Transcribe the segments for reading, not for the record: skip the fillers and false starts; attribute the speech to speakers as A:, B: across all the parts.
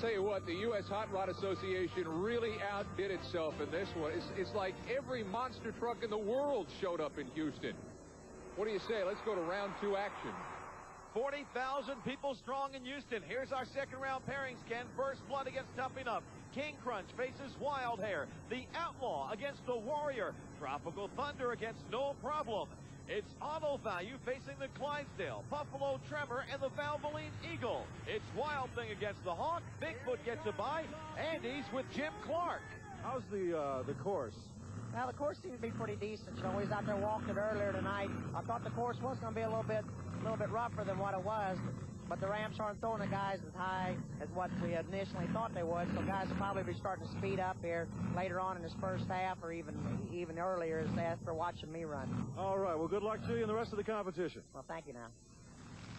A: tell you what, the U.S. Hot Rod Association really outdid itself in this one. It's like every monster truck in the world showed up in Houston. What do you say? Let's go to round 2 action.
B: 40,000 people strong in Houston. Here's our second round pairings, Ken. First Blood against Toughing Up. King Crunch faces Wild Hair. The Outlaw against the Warrior. Tropical Thunder against No Problem. It's Auto Value facing the Clydesdale, Buffalo Tremor, and the Valvoline Eagle. It's Wild Thing against the Hawk. Bigfoot gets a bye. Andy's with Jim Clark.
C: How's the course?
D: Well, the course seemed to be pretty decent. You know, we was out there walking it earlier tonight. I thought the course was going to be a little bit rougher than what it was, but the ramps aren't throwing the guys as high as what we initially thought they would. So guys will probably be starting to speed up here later on in this first half, or even earlier as after watching me run.
C: All right. Well, good luck to you in the rest of the competition.
D: Well, thank you now.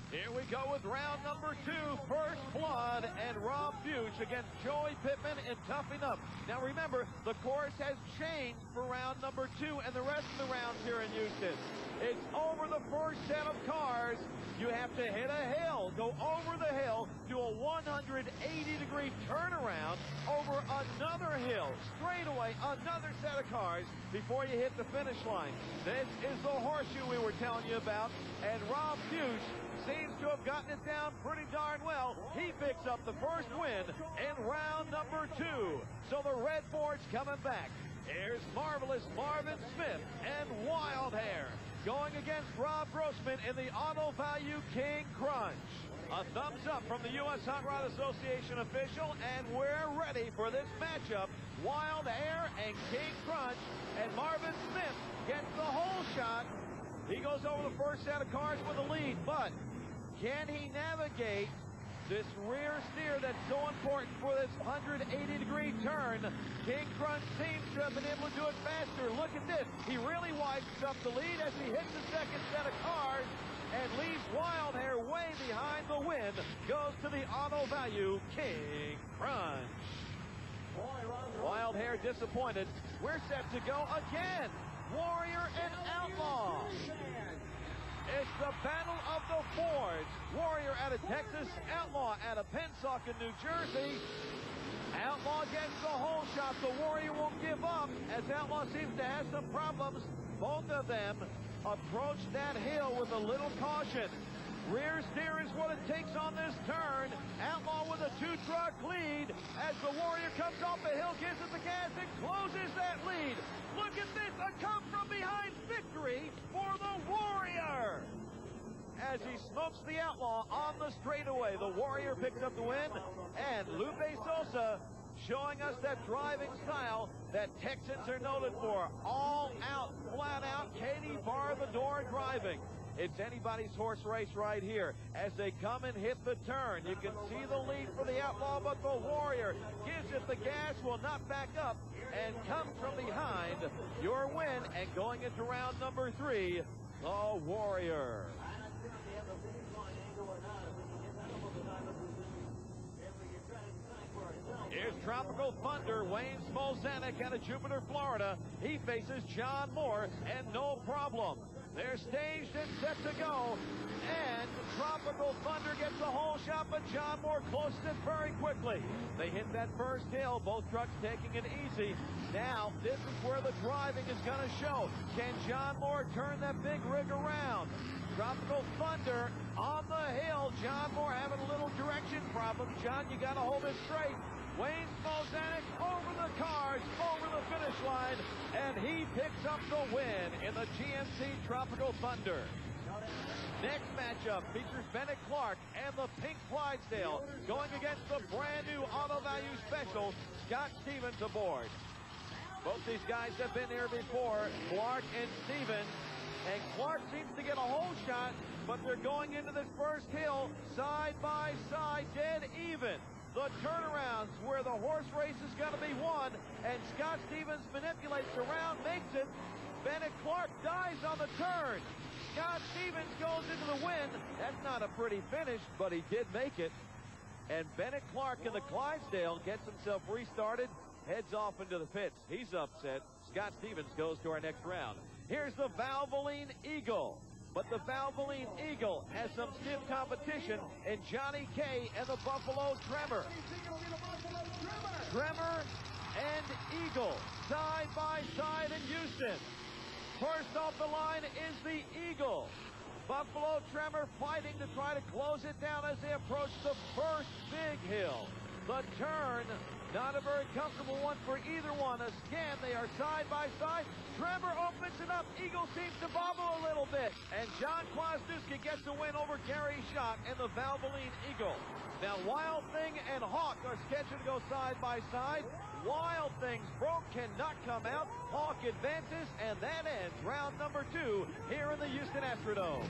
B: Here we go with round number 2, First Blood, and Rob Fuchs against Joey Pittman in Toughing Up. Now remember, the course has changed for round number 2 and the rest of the rounds here in Houston. It's over the first set of cars. You have to hit a hill, go over the hill, do a 180-degree turnaround over another hill, straightaway, another set of cars before you hit the finish line. This is the horseshoe we were telling you about, and Rob Fuchs seems to have gotten it down pretty darn well. He picks up the first win in round number 2. So the red board's coming back. Here's Marvelous Marvin Smith and Wild Hair going against Rob Grossman in the Auto Value King Crunch. A thumbs up from the U.S. Hot Rod Association official, and we're ready for this matchup. Wild Hair and King Crunch, and Marvin Smith gets the whole shot. He goes over the first set of cars with the lead, but can he navigate this rear steer that's so important for this 180-degree turn? King Crunch seems to have been able to do it faster. Look at this. He really widens up the lead as he hits the second set of cars and leaves Wild Hair way behind the win. Goes to the Auto Value King Crunch. Wild Hair disappointed. We're set to go again. Warrior and Outlaw. It's the battle of the Fords. Warrior out of Texas, Outlaw out of Pensacola, New Jersey. Outlaw gets the whole shot. The Warrior won't give up as Outlaw seems to have some problems. Both of them approach that hill with a little caution. Rear steer is what it takes on this turn. Outlaw with a 2-truck lead as the Warrior comes off the hill, gives it the gas, and closes that lead. Look at this, a come from behind victory for the Warrior. As he smokes the Outlaw on the straightaway, the Warrior picks up the win, and Lupe Sosa showing us that driving style that Texans are noted for. All out, flat out, Katie bar the door driving. It's anybody's horse race right here. As they come and hit the turn, you can see the lead for the Outlaw, but the Warrior gives it the gas, will not back up, and comes from behind. Your win, and going into round number 3, the Warrior. Here's Tropical Thunder, Wayne Smolzanek out of Jupiter, Florida. He faces John Moore, and No Problem. They're staged and set to go, and Tropical Thunder gets the whole shot, but John Moore closes it very quickly. They hit that first hill, both trucks taking it easy. Now, this is where the driving is going to show. Can John Moore turn that big rig around? Tropical Thunder on the hill. John Moore having a little direction problem. John, you got to hold it straight. Wayne Smolzanek over the cars, over the finish line, and he picks up the win in the GMC Tropical Thunder. Next matchup features Bennett Clark and the Pink Clydesdale going against the brand new Auto Value Special, Scott Stevens aboard. Both these guys have been here before, Clark and Stevens, and Clark seems to get a whole shot, but they're going into this first hill side by side, dead even. The turnarounds where the horse race is going to be won, and Scott Stevens manipulates around, makes it. Bennett Clark dies on the turn. Scott Stevens goes into the win. That's not a pretty finish, but he did make it. And Bennett Clark in the Clydesdale gets himself restarted, heads off into the pits. He's upset. Scott Stevens goes to our next round. Here's the Valvoline Eagle. But the Valvoline Eagle has some stiff competition in Johnny K and the Buffalo Tremor. Tremor and Eagle, side by side in Houston. First off the line is the Eagle. Buffalo Tremor fighting to try to close it down as they approach the first big hill. The turn, not a very comfortable one for either one. Again, they are side by side. Tremor opens it up. Eagle seems to bobble a little bit. And John Kwasniewski gets the win over Gary Schott and the Valvoline Eagle. Now, Wild Thing and Hawk are scheduled to go side by side. Wild Thing's broke, cannot come out. Hawk advances, and that ends round number 2 here in the Houston Astrodome.